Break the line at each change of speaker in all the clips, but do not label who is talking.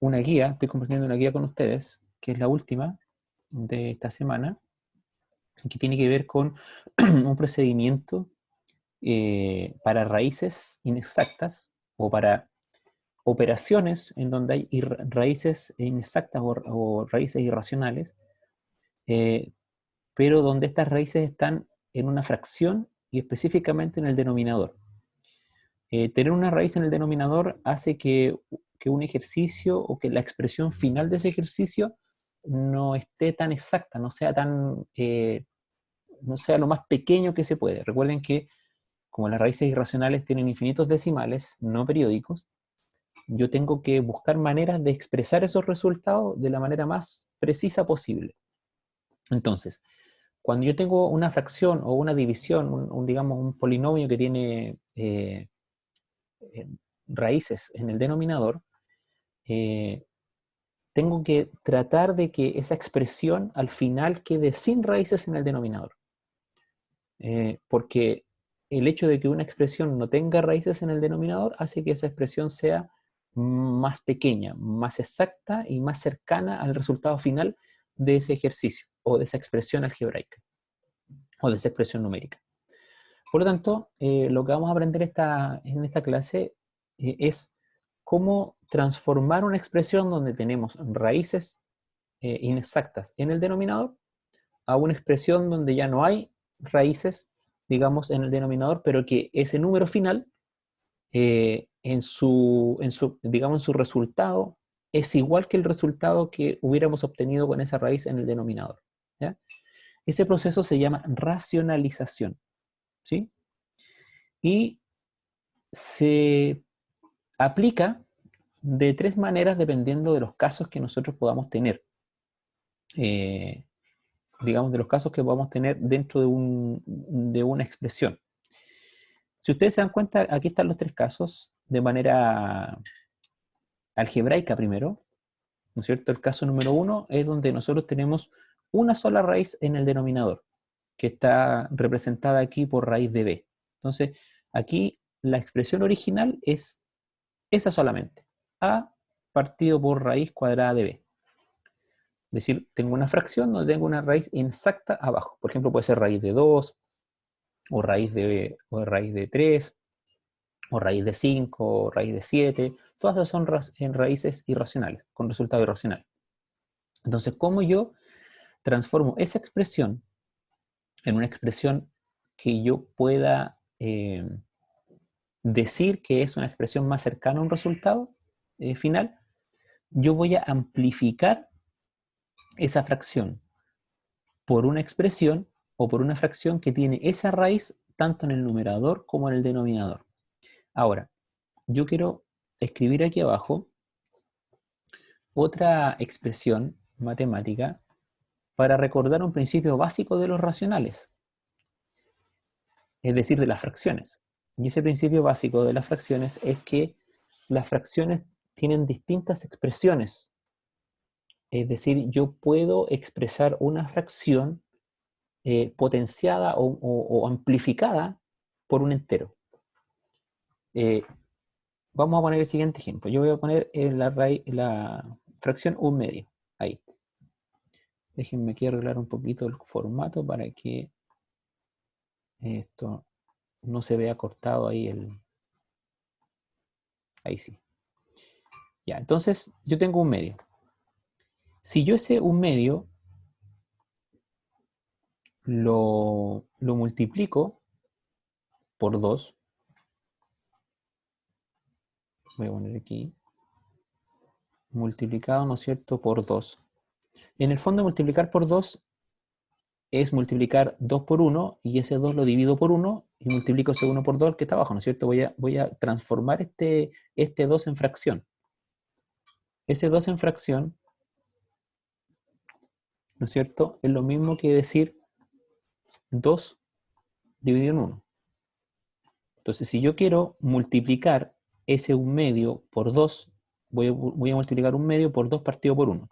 una guía, estoy compartiendo una guía con ustedes, que es la última de esta semana, que tiene que ver con un procedimiento para raíces inexactas o para operaciones en donde hay raíces inexactas o raíces irracionales, eh, pero donde estas raíces están en una fracción y específicamente en el denominador. Tener una raíz en el denominador hace que un ejercicio o que la expresión final de ese ejercicio no esté tan exacta, no sea lo más pequeño que se puede. Recuerden que como las raíces irracionales tienen infinitos decimales no periódicos, yo tengo que buscar maneras de expresar esos resultados de la manera más precisa posible. Entonces, cuando yo tengo una fracción o una división, digamos un polinomio que tiene raíces en el denominador, eh, tengo que tratar de que esa expresión al final quede sin raíces en el denominador. Porque el hecho de que una expresión no tenga raíces en el denominador hace que esa expresión sea más pequeña, más exacta y más cercana al resultado final de ese ejercicio o de esa expresión algebraica o de esa expresión numérica. Por lo tanto, lo que vamos a aprender en esta clase es cómo transformar una expresión donde tenemos raíces inexactas en el denominador a una expresión donde ya no hay raíces, digamos, en el denominador, pero que ese número final, digamos, en su resultado, es igual que el resultado que hubiéramos obtenido con esa raíz en el denominador. ¿Ya? Ese proceso se llama racionalización, ¿sí? Y se aplica de tres maneras dependiendo de los casos que nosotros podamos tener. Digamos, de los casos que podamos tener dentro de una expresión. Si ustedes se dan cuenta, aquí están los tres casos de manera algebraica primero, ¿no es cierto? El caso número 1 es donde nosotros tenemos una sola raíz en el denominador, que está representada aquí por raíz de b. Entonces, aquí la expresión original es esa solamente, a partido por raíz cuadrada de b. Es decir, tengo una fracción donde tengo una raíz exacta abajo. Por ejemplo, puede ser raíz de 2, o raíz de 3, o raíz de 5, o raíz de 7. Todas esas son raíces irracionales, con resultado irracional. Entonces, ¿cómo yo transformo esa expresión en una expresión que yo pueda decir que es una expresión más cercana a un resultado final? Yo voy a amplificar esa fracción por una expresión o por una fracción que tiene esa raíz tanto en el numerador como en el denominador. Ahora, yo quiero escribir aquí abajo otra expresión matemática para recordar un principio básico de los racionales, es decir, de las fracciones. Y ese principio básico de las fracciones es que las fracciones tienen distintas expresiones. Es decir, yo puedo expresar una fracción potenciada o amplificada por un entero. Vamos a poner el siguiente ejemplo. Yo voy a poner la fracción 1/2. Ahí. Déjenme aquí arreglar un poquito el formato para que esto no se vea cortado ahí. Ahí sí. Ya, entonces yo tengo 1/2. Si yo ese 1/2 lo multiplico por 2, voy a poner aquí, multiplicado, ¿no es cierto?, por 2. En el fondo, multiplicar por 2 es multiplicar 2 por 1, y ese 2 lo divido por 1 y multiplico ese 1 por 2 que está abajo, ¿no es cierto? Voy a transformar este 2 en fracción. Ese 2 en fracción, ¿no es cierto?, es lo mismo que decir 2 dividido en 1. Entonces, si yo quiero multiplicar ese 1/2 por 2, voy a multiplicar 1/2 por 2 partido por 1.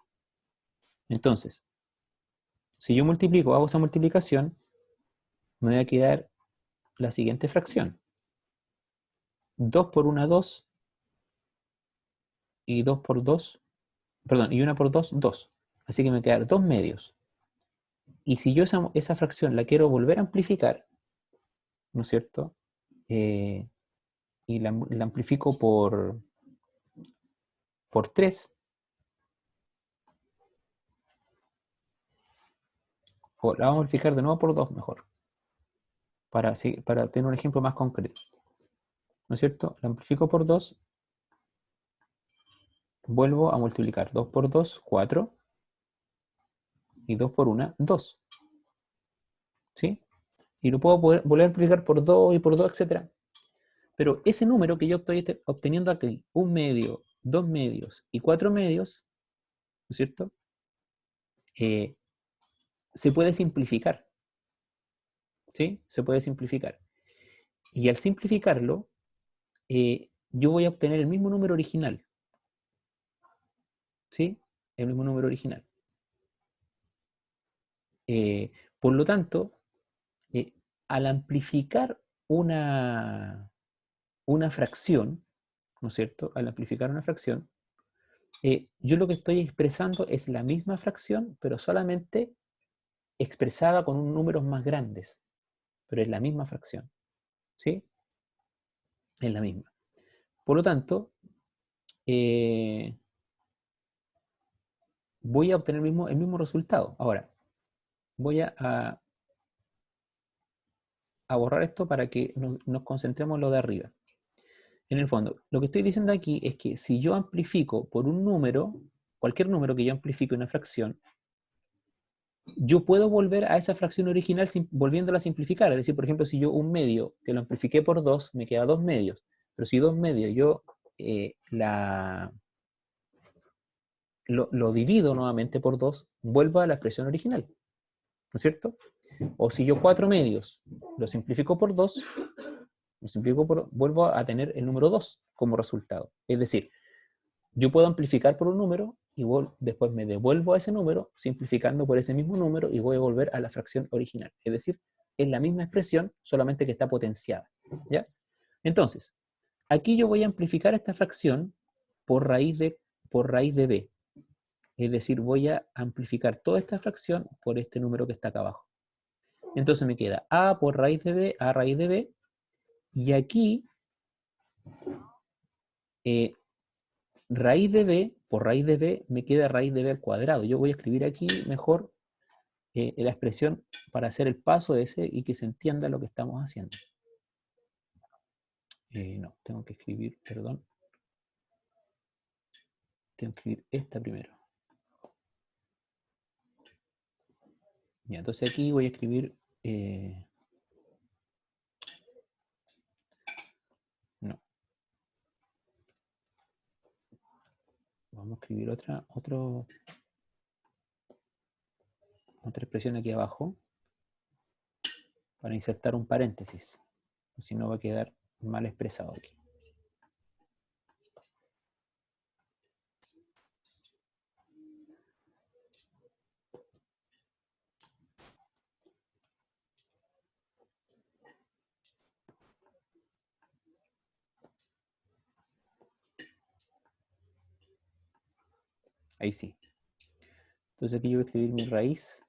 Entonces, si yo multiplico, hago esa multiplicación, me va a quedar la siguiente fracción. 2 por 1, 2, y 2 por 2, Perdón, y una por 2, 2. Así que me quedan 2 medios. Y si yo esa fracción la quiero volver a amplificar, ¿no es cierto? Y la amplifico por 3, o la vamos a amplificar de nuevo por 2 mejor, para tener un ejemplo más concreto. ¿No es cierto? La amplifico por 2, vuelvo a multiplicar. 2 por 2, 4, y 2 por 1, 2. ¿Sí? Y lo puedo volver a amplificar por 2 y por 2, etc. Pero ese número que yo estoy obteniendo aquí, 1 medio, 2 medios y 4 medios, ¿no es cierto? Se puede simplificar. ¿Sí? Se puede simplificar. Y al simplificarlo, yo voy a obtener el mismo número original. ¿Sí? El mismo número original. Por lo tanto, al amplificar una fracción, ¿no es cierto? Al amplificar una fracción, yo lo que estoy expresando es la misma fracción, pero solamente expresada con un números más grandes. Pero es la misma fracción. ¿Sí? Es la misma. Por lo tanto, voy a obtener el mismo resultado. Ahora, voy a borrar esto para que nos concentremos en lo de arriba. En el fondo, lo que estoy diciendo aquí es que si yo amplifico por un número, cualquier número que yo amplifique una fracción, yo puedo volver a esa fracción original volviéndola a simplificar. Es decir, por ejemplo, si yo un medio que lo amplifiqué por 2, me queda 2 medios. Pero si 2 medios yo lo divido nuevamente por 2, vuelvo a la expresión original. ¿No es cierto? O si yo 4 medios lo simplifico por 2, vuelvo a tener el número 2 como resultado. Es decir, yo puedo amplificar por un número y después me devuelvo a ese número simplificando por ese mismo número y voy a volver a la fracción original. Es decir, es la misma expresión, solamente que está potenciada. ¿Ya? Entonces, aquí yo voy a amplificar esta fracción por raíz de b. Es decir, voy a amplificar toda esta fracción por este número que está acá abajo. Entonces me queda a por raíz de b, a raíz de b, y aquí raíz de b, por raíz de b, me queda raíz de b al cuadrado. Yo voy a escribir aquí mejor la expresión para hacer el paso ese y que se entienda lo que estamos haciendo. No, tengo que escribir, perdón. Tengo que escribir esta primero. Ya, entonces aquí voy a escribir... no. Vamos a escribir otra expresión aquí abajo para insertar un paréntesis. Si no va a quedar mal expresado aquí. Ahí sí. Entonces aquí yo voy a escribir mi raíz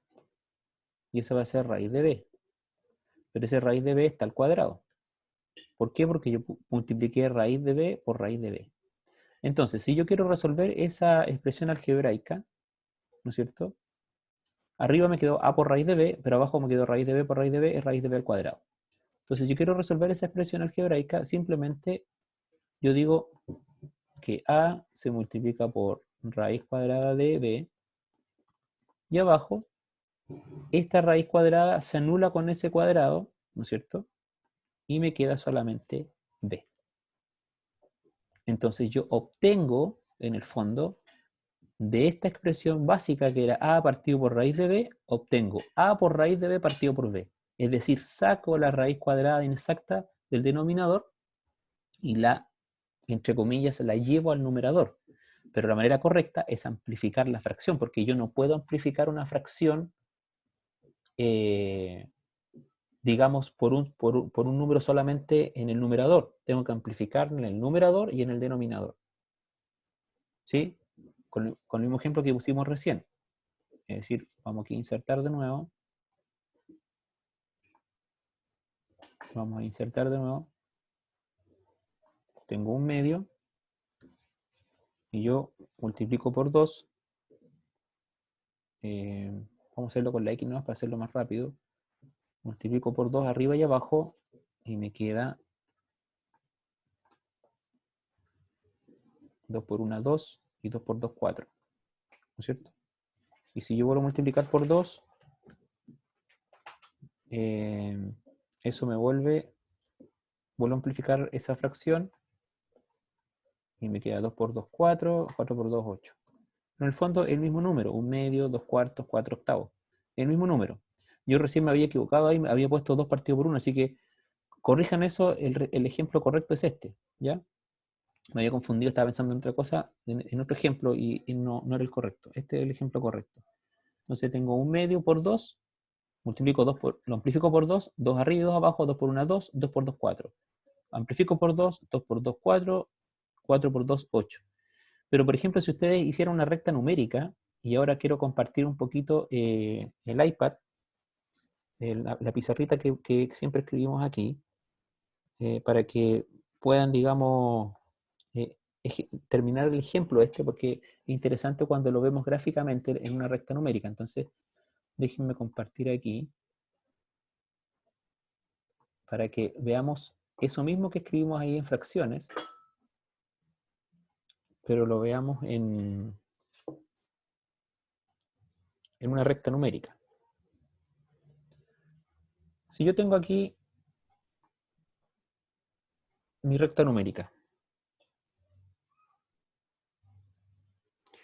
y esa va a ser raíz de b. Pero ese raíz de b está al cuadrado. ¿Por qué? Porque yo multipliqué raíz de b por raíz de b. Entonces, si yo quiero resolver esa expresión algebraica, ¿no es cierto? Arriba me quedó a por raíz de b, pero abajo me quedó raíz de b por raíz de b, es raíz de b al cuadrado. Entonces, si yo quiero resolver esa expresión algebraica, simplemente yo digo que a se multiplica por raíz cuadrada de b, y abajo, esta raíz cuadrada se anula con ese cuadrado, ¿no es cierto? Y me queda solamente b. Entonces yo obtengo, en el fondo, de esta expresión básica que era a partido por raíz de b, obtengo a por raíz de b partido por b. Es decir, saco la raíz cuadrada inexacta del denominador y entre comillas, la llevo al numerador. Pero la manera correcta es amplificar la fracción, porque yo no puedo amplificar una fracción, digamos, por un número solamente en el numerador. Tengo que amplificar en el numerador y en el denominador. ¿Sí? con el mismo ejemplo que pusimos recién. Es decir, vamos aquí a insertar de nuevo. Vamos a insertar de nuevo. Tengo un medio. Y yo multiplico por 2. Vamos a hacerlo con la X nomás para hacerlo más rápido. Multiplico por 2 arriba y abajo. Y me queda 2 por 1, 2. Y 2 por 2, 4. ¿No es cierto? Y si yo vuelvo a multiplicar por 2, eso me vuelvo a amplificar esa fracción. Y me queda 2 por 2, 4. 4 por 2, 8. En el fondo, el mismo número. 1 medio, 2 cuartos, 4 octavos. El mismo número. Yo recién me había equivocado ahí, me había puesto 2 partido por 1, así que corrijan eso, el ejemplo correcto es este, ¿ya? Me había confundido, estaba pensando en otra cosa, en otro ejemplo, y no era el correcto. Este es el ejemplo correcto. Entonces tengo 1 medio por 2, multiplico 2 por, lo amplifico por 2, 2 arriba y 2 abajo, 2 por 1, 2, 2 por 2, 4. Amplifico por 2, 2 por 2, 4, 4 por 2, 8. Pero, por ejemplo, si ustedes hicieran una recta numérica, y ahora quiero compartir un poquito el iPad, la pizarrita que siempre escribimos aquí, para que puedan, digamos, terminar el ejemplo este, porque es interesante cuando lo vemos gráficamente en una recta numérica. Entonces, déjenme compartir aquí para que veamos eso mismo que escribimos ahí en fracciones, pero lo veamos en una recta numérica. Si yo tengo aquí mi recta numérica,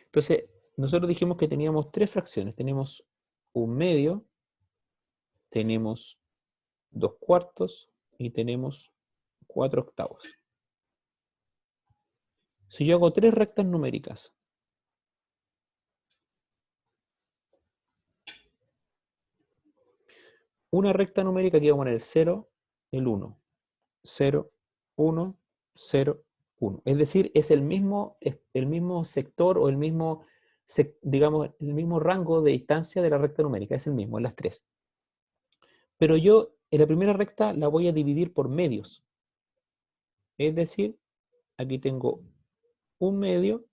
entonces nosotros dijimos que teníamos 3 fracciones. Tenemos 1 medio, tenemos 2 cuartos y tenemos 4 octavos. Si yo hago 3 rectas numéricas, una recta numérica aquí vamos a poner el 0, el 1, 0, 1, 0, 1. Es decir, es el mismo sector o digamos, el mismo rango de distancia de la recta numérica, es el mismo, en las 3. Pero yo en la primera recta la voy a dividir por medios. Es decir, aquí tengo un medio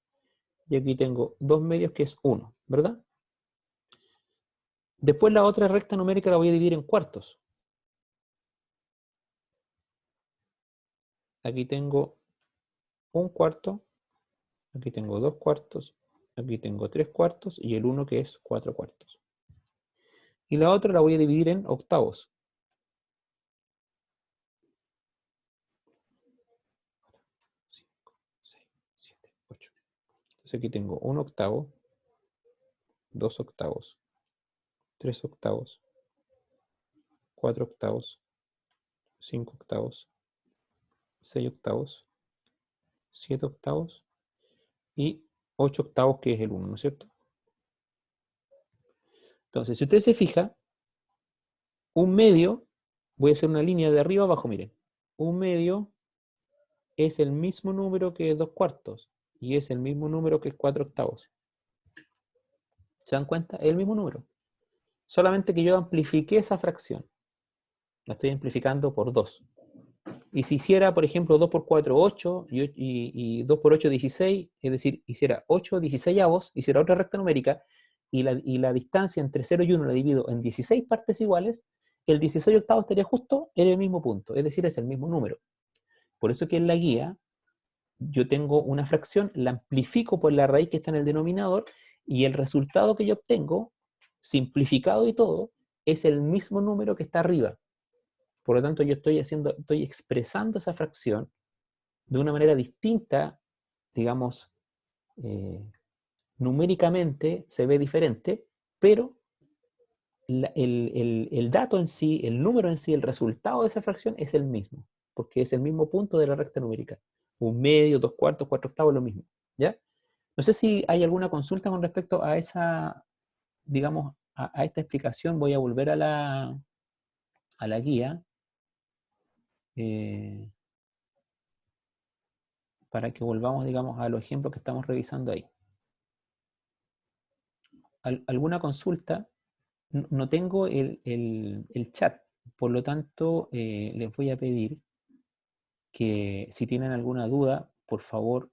y aquí tengo 2 medios que es 1, ¿verdad? Después la otra recta numérica la voy a dividir en cuartos. Aquí tengo un cuarto, aquí tengo 2 cuartos, aquí tengo 3 cuartos y el 1 que es 4 cuartos. Y la otra la voy a dividir en octavos. Entonces aquí tengo 1 octavo, 2 octavos, 3 octavos, 4 octavos, 5 octavos, 6 octavos, 7 octavos y 8 octavos que es el 1, ¿no es cierto? Entonces, si usted se fija, un medio, voy a hacer una línea de arriba abajo, miren. Un medio es el mismo número que 2 cuartos y es el mismo número que 4 octavos. ¿Se dan cuenta? Es el mismo número. Solamente que yo amplifiqué esa fracción. La estoy amplificando por 2. Y si hiciera, por ejemplo, 2 por 4, 8, y 2 por 8, 16, es decir, hiciera 8 16avos, hiciera otra recta numérica, y la distancia entre 0 y 1 la divido en 16 partes iguales, el 16 octavos estaría justo en el mismo punto, es decir, es el mismo número. Por eso que en la guía yo tengo una fracción, la amplifico por la raíz que está en el denominador, y el resultado que yo obtengo, simplificado y todo, es el mismo número que está arriba. Por lo tanto, yo estoy expresando esa fracción de una manera distinta, digamos, numéricamente se ve diferente, pero el dato en sí, el número en sí, el resultado de esa fracción es el mismo, porque es el mismo punto de la recta numérica. Un medio, 2 cuartos, 4 octavos, lo mismo. ¿Ya? No sé si hay alguna consulta con respecto a esa, digamos, a esta explicación. Voy a volver a la guía. Para que volvamos, digamos, a los ejemplos que estamos revisando ahí. alguna consulta, no tengo el chat, por lo tanto les voy a pedir que si tienen alguna duda, por favor,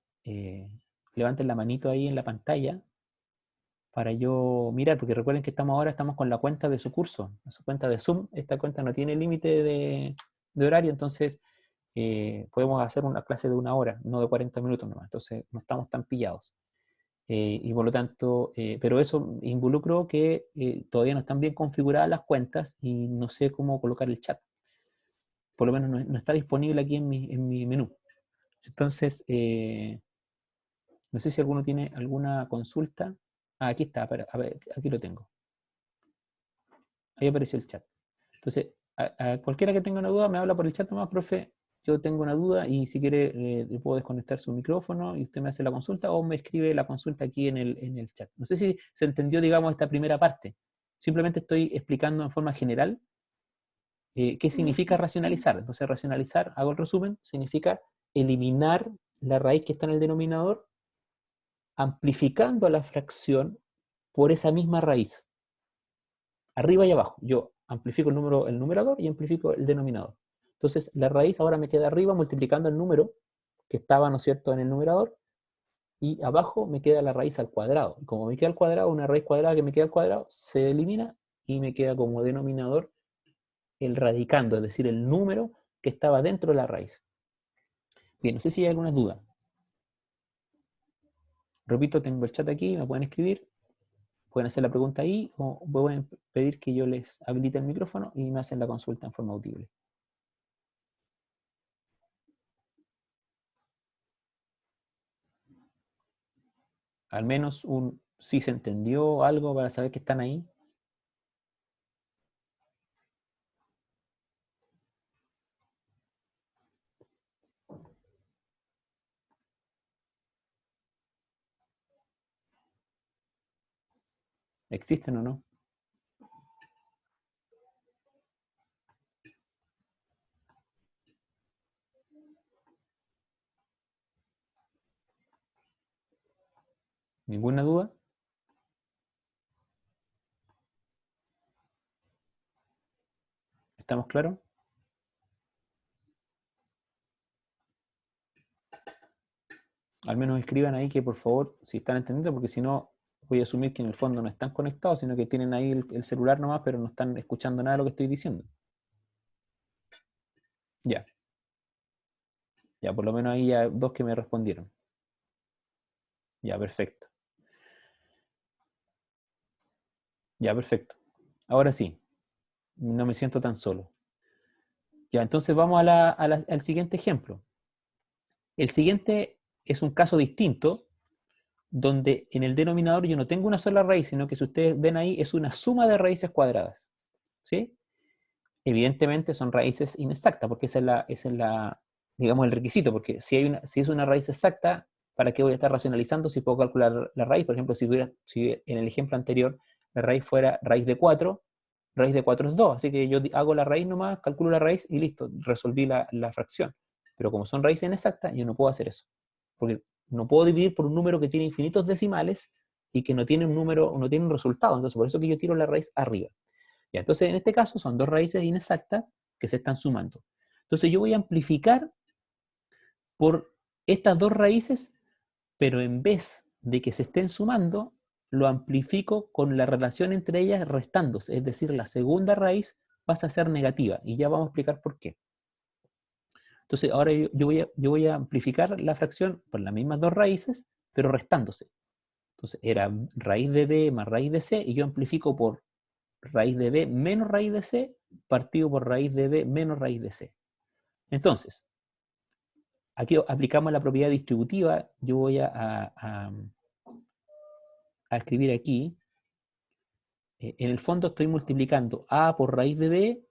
levanten la manito ahí en la pantalla para yo mirar, porque recuerden que estamos con la cuenta de su curso, su cuenta de Zoom. Esta cuenta no tiene límite de horario, entonces podemos hacer una clase de 1 hora, no de 40 minutos nomás, entonces no estamos tan pillados. Y por lo tanto, pero eso involucró que todavía no están bien configuradas las cuentas y no sé cómo colocar el chat. Por lo menos no está disponible aquí en mi menú. Entonces, no sé si alguno tiene alguna consulta. Ah, aquí está, a ver, aquí lo tengo. Ahí apareció el chat. Entonces, a cualquiera que tenga una duda me habla por el chat nomás, profe. Yo tengo una duda y si quiere le puedo desconectar su micrófono y usted me hace la consulta o me escribe la consulta aquí en el chat. No sé si se entendió, digamos, esta primera parte. Simplemente estoy explicando en forma general qué significa racionalizar. Entonces, racionalizar, hago el resumen, significa eliminar la raíz que está en el denominador, amplificando la fracción por esa misma raíz, arriba y abajo. Yo amplifico el numerador y amplifico el denominador. Entonces, la raíz ahora me queda arriba multiplicando el número que estaba, ¿no es cierto?, en el numerador, y abajo me queda la raíz al cuadrado. Y como me queda al cuadrado, una raíz cuadrada que me queda al cuadrado se elimina y me queda como denominador el radicando, es decir, el número que estaba dentro de la raíz. Bien, no sé si hay alguna duda. Repito, tengo el chat aquí, me pueden escribir, pueden hacer la pregunta ahí o pueden pedir que yo les habilite el micrófono y me hacen la consulta en forma audible. Al menos un si se entendió algo para saber que están ahí. ¿Existen o no? ¿Ninguna duda? ¿Estamos claros? Al menos escriban ahí que por favor, si están entendiendo, porque si no, voy a asumir que en el fondo no están conectados, sino que tienen ahí el celular nomás, pero no están escuchando nada de lo que estoy diciendo. Ya, ya, por lo menos ahí ya dos que me respondieron. Ya, perfecto. Ya, perfecto. Ahora sí, no me siento tan solo. Ya, entonces vamos al siguiente ejemplo. El siguiente es un caso distinto, donde en el denominador yo no tengo una sola raíz, sino que si ustedes ven ahí es una suma de raíces cuadradas. ¿Sí? Evidentemente son raíces inexactas, porque digamos, el requisito, porque si es una raíz exacta, ¿para qué voy a estar racionalizando si puedo calcular la raíz? Por ejemplo, si en el ejemplo anterior la raíz fuera raíz de 4 es 2, así que yo hago la raíz nomás, calculo la raíz y listo, resolví la fracción. Pero como son raíces inexactas, yo no puedo hacer eso, porque no puedo dividir por un número que tiene infinitos decimales y que no tiene un número, no tiene un resultado, entonces por eso que yo tiro la raíz arriba. Ya, entonces, en este caso son dos raíces inexactas que se están sumando. Entonces, yo voy a amplificar por estas dos raíces, pero en vez de que se estén sumando, lo amplifico con la relación entre ellas restándose. Es decir, la segunda raíz pasa a ser negativa. Y ya vamos a explicar por qué. Entonces, ahora yo voy a amplificar la fracción por las mismas dos raíces, pero restándose. Entonces, era raíz de b más raíz de c, y yo amplifico por raíz de b menos raíz de c partido por raíz de b menos raíz de c. Entonces, aquí aplicamos la propiedad distributiva. Yo voy a escribir aquí. En el fondo estoy multiplicando a por raíz de b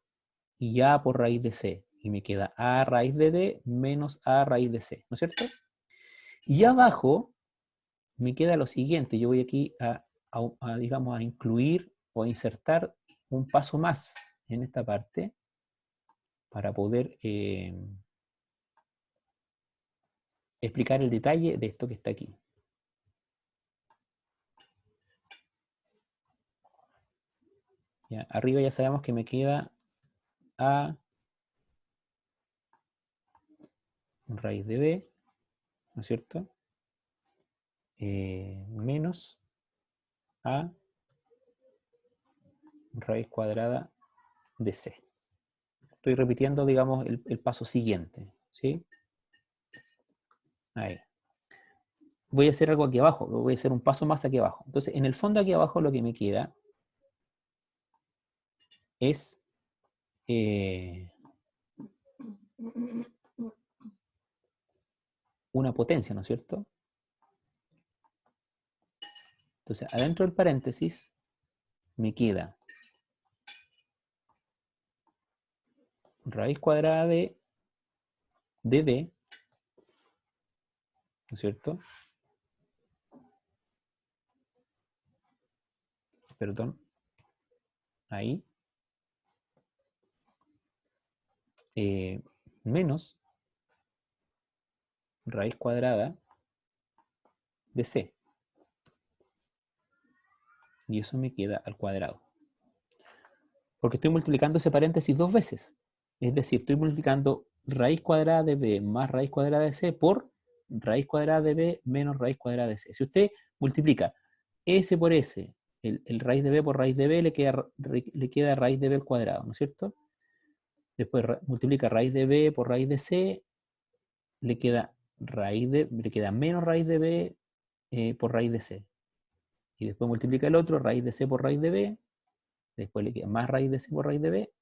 y a por raíz de c. Y me queda a raíz de b menos a raíz de c. ¿No es cierto? Y abajo me queda lo siguiente. Yo voy aquí digamos, a incluir o a insertar un paso más en esta parte para poder explicar el detalle de esto que está aquí. Ya, arriba ya sabemos que me queda a raíz de b, ¿no es cierto? Menos a raíz cuadrada de c. Estoy repitiendo, digamos, el paso siguiente, ¿sí? Ahí. Voy a hacer algo aquí abajo, voy a hacer un paso más aquí abajo. Entonces, en el fondo aquí abajo lo que me queda es una potencia, ¿no es cierto? Entonces, adentro del paréntesis me queda raíz cuadrada de b, ¿no es cierto? Perdón, ahí, menos raíz cuadrada de c. Y eso me queda al cuadrado. Porque estoy multiplicando ese paréntesis dos veces. Es decir, estoy multiplicando raíz cuadrada de b más raíz cuadrada de c por raíz cuadrada de b menos raíz cuadrada de c. Si usted multiplica s por s, el raíz de b por raíz de b, le queda raíz de b al cuadrado, ¿no es cierto? Después multiplica raíz de b por raíz de c, le queda menos raíz de b por raíz de c. Y después multiplica el otro, raíz de c por raíz de b, después le queda más raíz de c por raíz de b,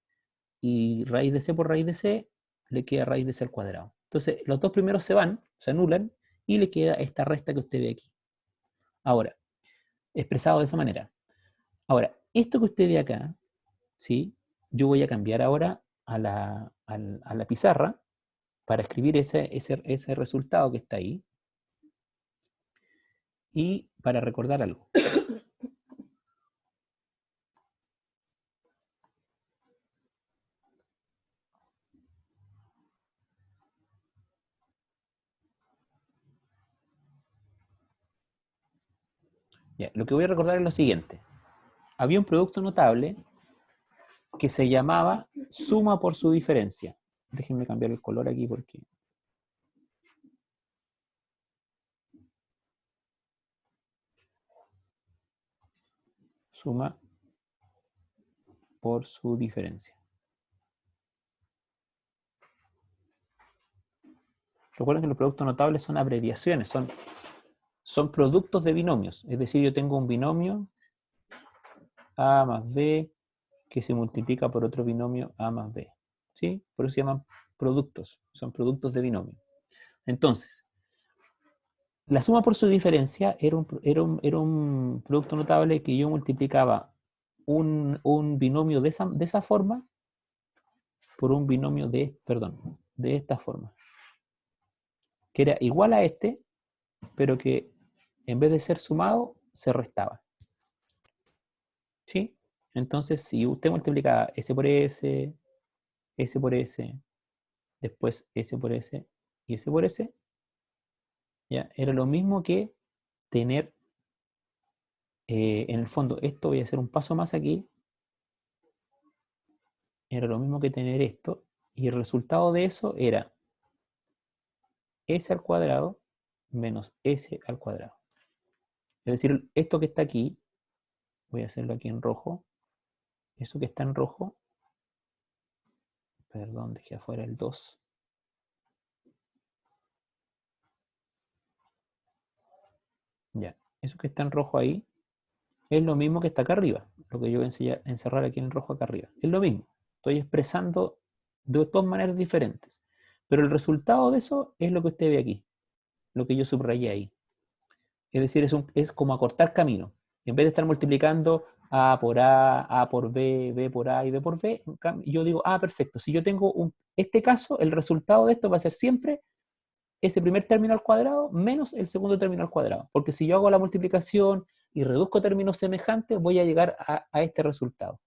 y raíz de c por raíz de c, le queda raíz de c al cuadrado. Entonces, los dos primeros se van, se anulan, y le queda esta resta que usted ve aquí. Ahora, expresado de esa manera. Ahora, esto que usted ve acá, ¿sí? Yo voy a cambiar ahora a la pizarra para escribir ese resultado que está ahí y para recordar algo. Ya, lo que voy a recordar es lo siguiente. Había un producto notable que se llamaba suma por su diferencia. Déjenme cambiar el color aquí porque... Suma por su diferencia. Recuerden que los productos notables son abreviaciones, son productos de binomios. Es decir, yo tengo un binomio A más B que se multiplica por otro binomio A más B. ¿Sí? Por eso se llaman productos. Son productos de binomio. Entonces, la suma por su diferencia era un producto notable que yo multiplicaba un binomio de esa forma por un binomio de esta forma. Que era igual a este, pero que en vez de ser sumado, se restaba. ¿Sí? Entonces, si usted multiplicaba S por S, S por S, después S por S y S por S, ¿ya? Era lo mismo que tener, en el fondo, esto voy a hacer un paso más aquí, era lo mismo que tener esto, y el resultado de eso era S al cuadrado menos S al cuadrado. Es decir, esto que está aquí, voy a hacerlo aquí en rojo, eso que está en rojo, perdón, dejé afuera el 2. Ya, eso que está en rojo ahí es lo mismo que está acá arriba, lo que yo voy a encerrar aquí en el rojo acá arriba. Es lo mismo, estoy expresando de dos maneras diferentes, pero el resultado de eso es lo que usted ve aquí, lo que yo subrayé ahí. Es decir, es como acortar camino. En vez de estar multiplicando A por B, B por A y B por B, yo digo, perfecto, si yo tengo este caso, el resultado de esto va a ser siempre ese primer término al cuadrado menos el segundo término al cuadrado. Porque si yo hago la multiplicación y reduzco términos semejantes, voy a llegar a este resultado,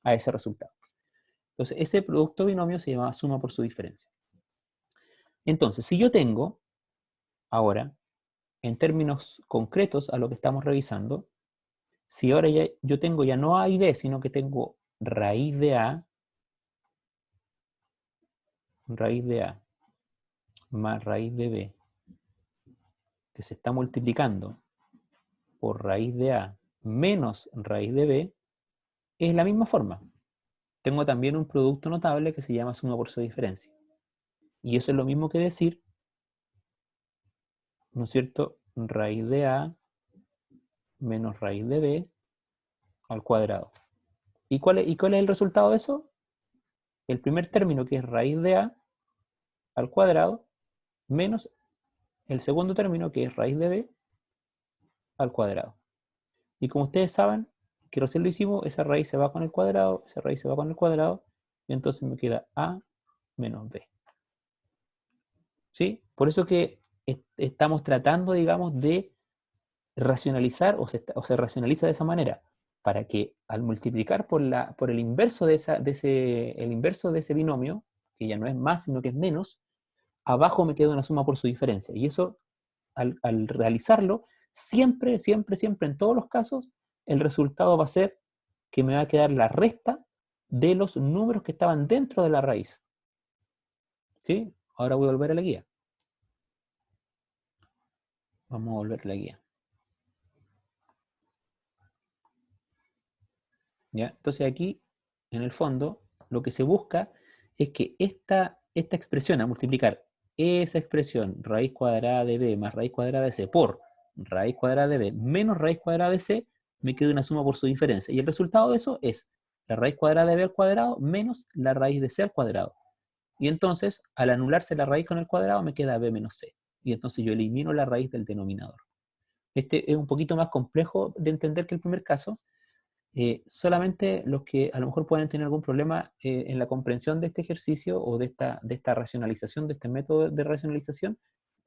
a ese resultado. Entonces, ese producto binomio se llama suma por su diferencia. Entonces, si yo tengo, ahora, en términos concretos a lo que estamos revisando, Si ahora ya, yo tengo ya no A y B, sino que tengo raíz de A más raíz de B, que se está multiplicando por raíz de A menos raíz de B, es la misma forma. Tengo también un producto notable que se llama suma por su diferencia. Y eso es lo mismo que decir, ¿no es cierto?, raíz de A menos raíz de B al cuadrado. ¿Y cuál es el resultado de eso? El primer término, que es raíz de A al cuadrado, menos el segundo término, que es raíz de B al cuadrado. Y como ustedes saben, que recién lo hicimos, esa raíz se va con el cuadrado, esa raíz se va con el cuadrado, y entonces me queda A menos B. ¿Sí? Por eso que estamos tratando, digamos, de racionalizar, o se racionaliza de esa manera, para que al multiplicar por el inverso el inverso de ese binomio, que ya no es más, sino que es menos, abajo me queda una suma por su diferencia. Y eso, al realizarlo, siempre, siempre, siempre, en todos los casos, el resultado va a ser que me va a quedar la resta de los números que estaban dentro de la raíz. ¿Sí? Ahora voy a volver a la guía. Vamos a volver a la guía. ¿Ya? Entonces aquí, en el fondo, lo que se busca es que esta expresión, a multiplicar esa expresión, raíz cuadrada de b más raíz cuadrada de c por raíz cuadrada de b menos raíz cuadrada de c, me quede una suma por su diferencia. Y el resultado de eso es la raíz cuadrada de b al cuadrado menos la raíz de c al cuadrado. Y entonces, al anularse la raíz con el cuadrado, me queda b menos c. Y entonces yo elimino la raíz del denominador. Este es un poquito más complejo de entender que el primer caso. Solamente los que a lo mejor pueden tener algún problema en la comprensión de este ejercicio o de esta racionalización, de este método de racionalización,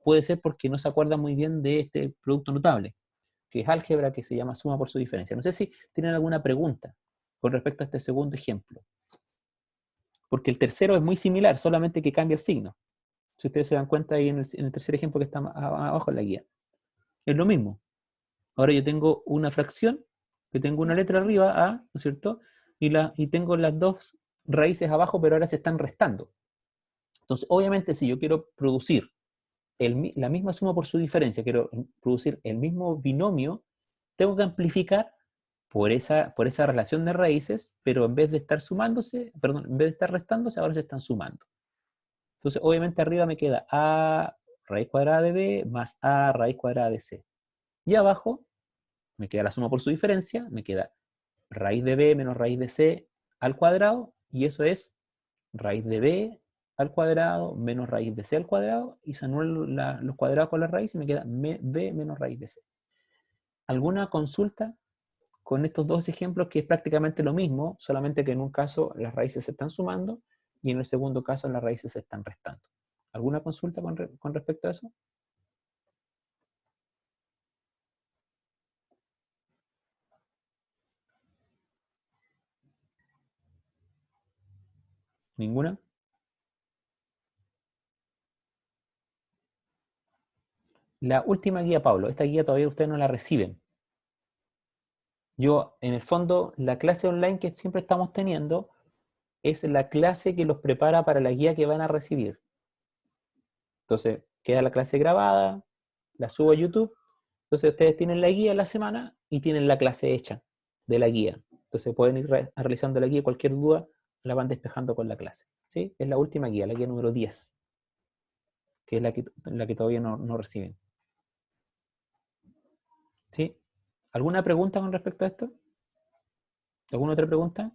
puede ser porque no se acuerdan muy bien de este producto notable, que es álgebra, que se llama suma por su diferencia. No sé si tienen alguna pregunta con respecto a este segundo ejemplo, porque el tercero es muy similar, solamente que cambia el signo. Si ustedes se dan cuenta ahí en el tercer ejemplo que está abajo en la guía. Es lo mismo. Ahora yo tengo una fracción, que tengo una letra arriba, A, ¿no es cierto? Y tengo las dos raíces abajo, pero ahora se están restando. Entonces, obviamente, si yo quiero producir la misma suma por su diferencia, quiero producir el mismo binomio, tengo que amplificar por esa relación de raíces, pero en vez de estar sumándose, perdón, en vez de estar restándose, ahora se están sumando. Entonces, obviamente, arriba me queda A raíz cuadrada de B más A raíz cuadrada de C. Y abajo me queda la suma por su diferencia, me queda raíz de b menos raíz de c al cuadrado, y eso es raíz de b al cuadrado menos raíz de c al cuadrado, y se anulan los cuadrados con la raíz y me queda b menos raíz de c. ¿Alguna consulta con estos dos ejemplos, que es prácticamente lo mismo, solamente que en un caso las raíces se están sumando y en el segundo caso las raíces se están restando? ¿Alguna consulta con respecto a eso? ¿Ninguna? La última guía, Pablo, esta guía todavía ustedes no la reciben. Yo, en el fondo, la clase online que siempre estamos teniendo es la clase que los prepara para la guía que van a recibir. Entonces, queda la clase grabada, la subo a YouTube. Entonces, ustedes tienen la guía la semana y tienen la clase hecha de la guía. Entonces, pueden ir realizando la guía, cualquier duda la van despejando con la clase. ¿Sí? Es la última guía, la guía número 10, que es la que todavía no reciben. ¿Sí? ¿Alguna pregunta con respecto a esto? ¿Alguna otra pregunta?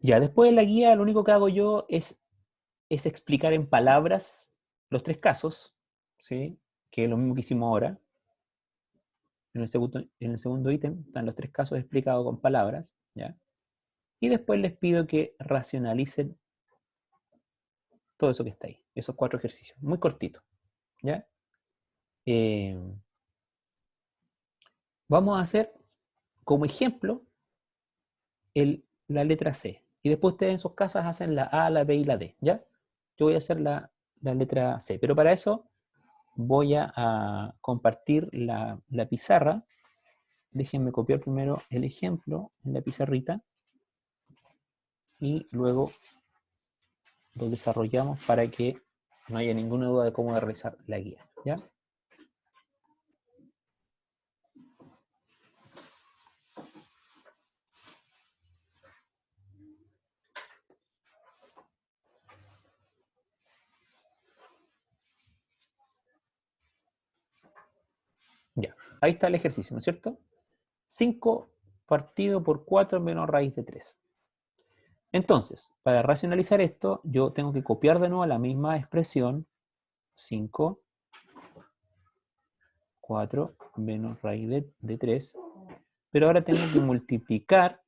Ya, después de la guía, lo único que hago yo es explicar en palabras los tres casos, ¿sí? Que es lo mismo que hicimos ahora. En el segundo ítem están los tres casos explicados con palabras, ¿ya? Y después les pido que racionalicen todo eso que está ahí, esos cuatro ejercicios, muy cortitos, ¿ya? Eh, Vamos a hacer como ejemplo la letra C. Y después ustedes en sus casas hacen la A, la B y la D, ¿ya? Yo voy a hacer la letra C, pero para eso voy a compartir la pizarra. Déjenme copiar primero el ejemplo en la pizarrita y luego lo desarrollamos para que no haya ninguna duda de cómo realizar la guía, ¿ya? Ya, ahí está el ejercicio, ¿no es cierto? 5 partido por 4 menos raíz de 3. Entonces, para racionalizar esto, yo tengo que copiar de nuevo la misma expresión, 5, 4 menos raíz de 3, pero ahora tengo que multiplicar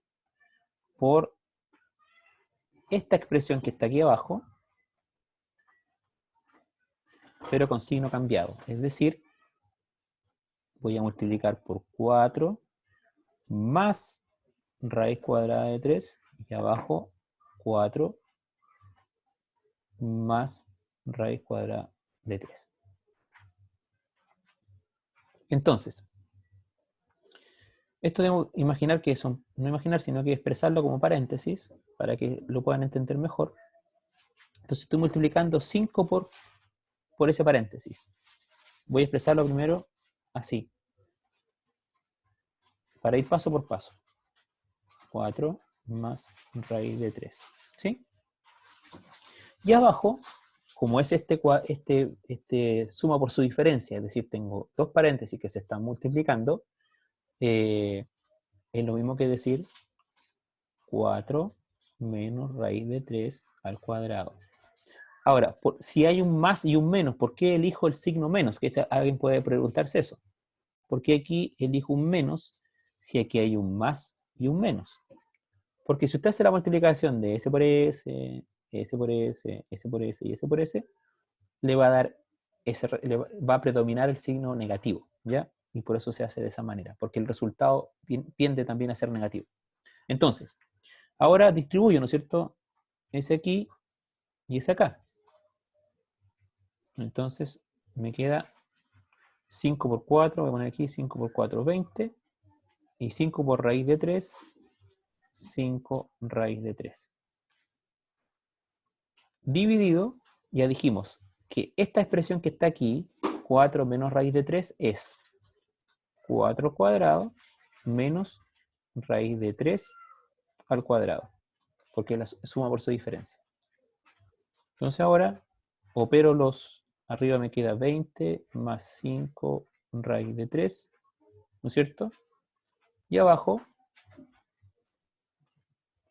por esta expresión que está aquí abajo, pero con signo cambiado. Es decir, voy a multiplicar por 4 más raíz cuadrada de 3 y abajo 4 más raíz cuadrada de 3. Entonces, esto debo imaginar que son, no imaginar, sino que expresarlo como paréntesis para que lo puedan entender mejor. Entonces estoy multiplicando 5 por ese paréntesis. Voy a expresarlo primero así, para ir paso por paso. 4 más raíz de 3. ¿Sí? Y abajo, como es este suma por su diferencia, es decir, tengo dos paréntesis que se están multiplicando, es lo mismo que decir 4 menos raíz de 3 al cuadrado. Ahora, si hay un más y un menos, ¿por qué elijo el signo menos? Que alguien puede preguntarse eso. ¿Por qué aquí elijo un menos si aquí hay un más y un menos? Porque si usted hace la multiplicación de S por S, S por S, S por S y S por S, le va a dar le va a predominar el signo negativo, ¿ya? Y por eso se hace de esa manera, porque el resultado tiende también a ser negativo. Entonces, ahora distribuyo, ¿no es cierto? Ese aquí y ese acá. Entonces, me queda 5 por 4, voy a poner aquí 5 por 4, 20. Y 5 por raíz de 3, 5 raíz de 3. Dividido, ya dijimos que esta expresión que está aquí, 4 menos raíz de 3, es 4 cuadrado menos raíz de 3 al cuadrado, porque la suma por su diferencia. Entonces ahora opero arriba me queda 20 más 5 raíz de 3, ¿no es cierto? Y abajo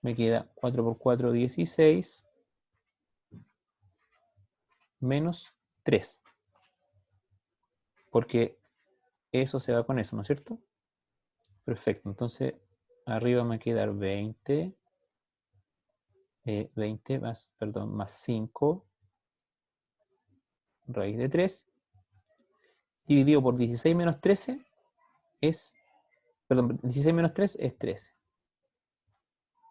me queda 4 por 4, 16, menos 3, porque eso se va con eso, ¿no es cierto? Perfecto, entonces arriba me va a quedar 20, 20 más, perdón, más 5 raíz de 3, dividido por 16 menos 13 es, perdón, 16 menos 3 es 13.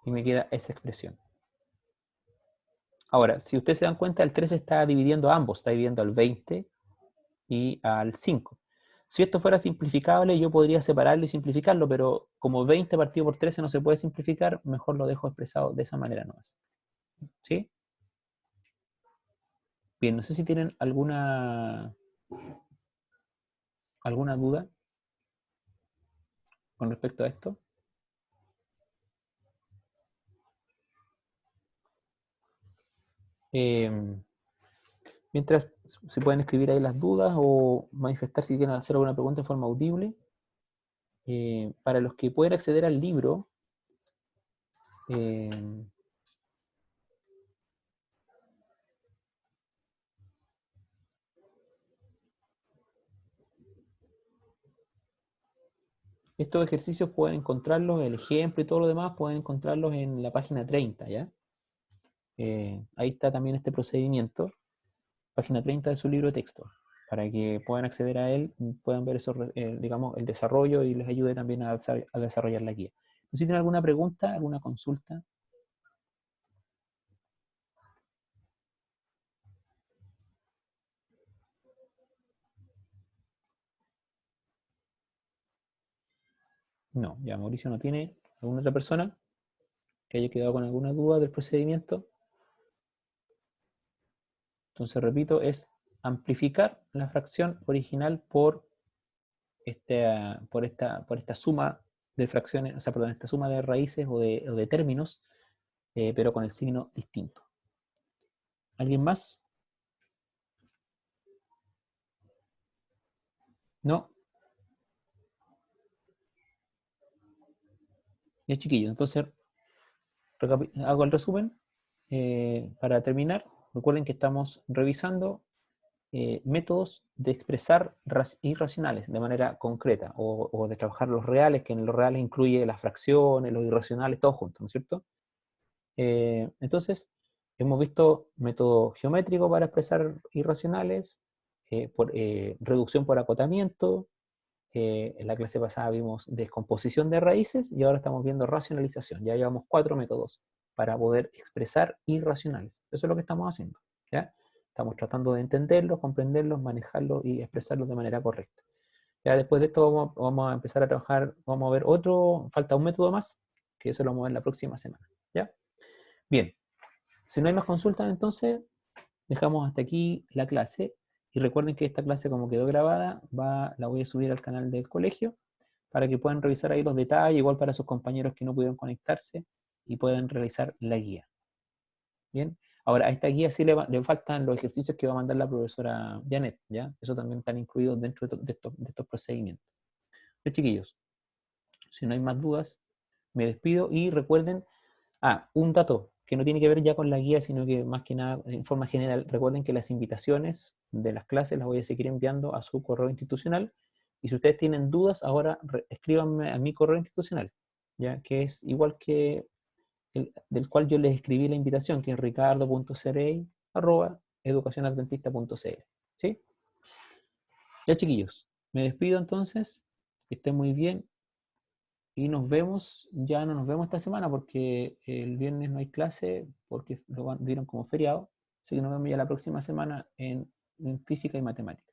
Y me queda esa expresión. Ahora, si ustedes se dan cuenta, el 13 está dividiendo a ambos, está dividiendo al 20 y al 5. Si esto fuera simplificable, yo podría separarlo y simplificarlo, pero como 20 partido por 13 no se puede simplificar, mejor lo dejo expresado de esa manera nomás. ¿Sí? Bien, no sé si tienen alguna duda con respecto a esto. Mientras se pueden escribir ahí las dudas o manifestar si quieren hacer alguna pregunta de forma audible. Para los que pueden acceder al libro, estos ejercicios pueden encontrarlos, el ejemplo y todo lo demás, pueden encontrarlos en la página 30, ¿ya? Ahí está también este procedimiento, página 30 de su libro de texto, para que puedan acceder a él, puedan ver eso, digamos, el desarrollo y les ayude también a desarrollar la guía. Si tienen alguna pregunta, alguna consulta. No, ya Mauricio no tiene. ¿Alguna otra persona que haya quedado con alguna duda del procedimiento? Entonces, repito, es amplificar la fracción original por esta suma de fracciones, o sea, perdón, esta suma de raíces o de términos, pero con el signo distinto. ¿Alguien más? ¿No? Ya, chiquillos. Entonces, hago el resumen. Para terminar, recuerden que estamos revisando métodos de expresar irracionales de manera concreta o de trabajar los reales, que en los reales incluye las fracciones, los irracionales, todo junto, ¿no es cierto? Entonces, hemos visto método geométrico para expresar irracionales, reducción por acotamiento, en la clase pasada vimos descomposición de raíces y ahora estamos viendo racionalización. Ya llevamos 4 métodos para poder expresar irracionales. Eso es lo que estamos haciendo, ¿ya? Estamos tratando de entenderlos, comprenderlos, manejarlos y expresarlos de manera correcta. Ya después de esto vamos a empezar a trabajar, vamos a ver otro, falta un método más, que eso lo vamos a ver la próxima semana, ¿ya? Bien, si no hay más consultas, entonces dejamos hasta aquí la clase. Y recuerden que esta clase, como quedó grabada, la voy a subir al canal del colegio para que puedan revisar ahí los detalles, igual para sus compañeros que no pudieron conectarse y puedan realizar la guía. Bien, ahora a esta guía sí le faltan los ejercicios que va a mandar la profesora Janet, ¿ya? Eso también están incluidos dentro de estos procedimientos. Pues, chiquillos, si no hay más dudas, me despido y recuerden, un dato que no tiene que ver ya con la guía, sino que más que nada, en forma general, recuerden que las invitaciones de las clases las voy a seguir enviando a su correo institucional. Y si ustedes tienen dudas, ahora escríbanme a mi correo institucional, ya que es igual que el del cual yo les escribí la invitación, que es ricardo.cerey@educacionadventista.cl. ¿Sí? Ya, chiquillos, me despido entonces, que estén muy bien y nos vemos, ya no nos vemos esta semana porque el viernes no hay clase porque dieron como feriado, así que nos vemos ya la próxima semana en física y matemáticas.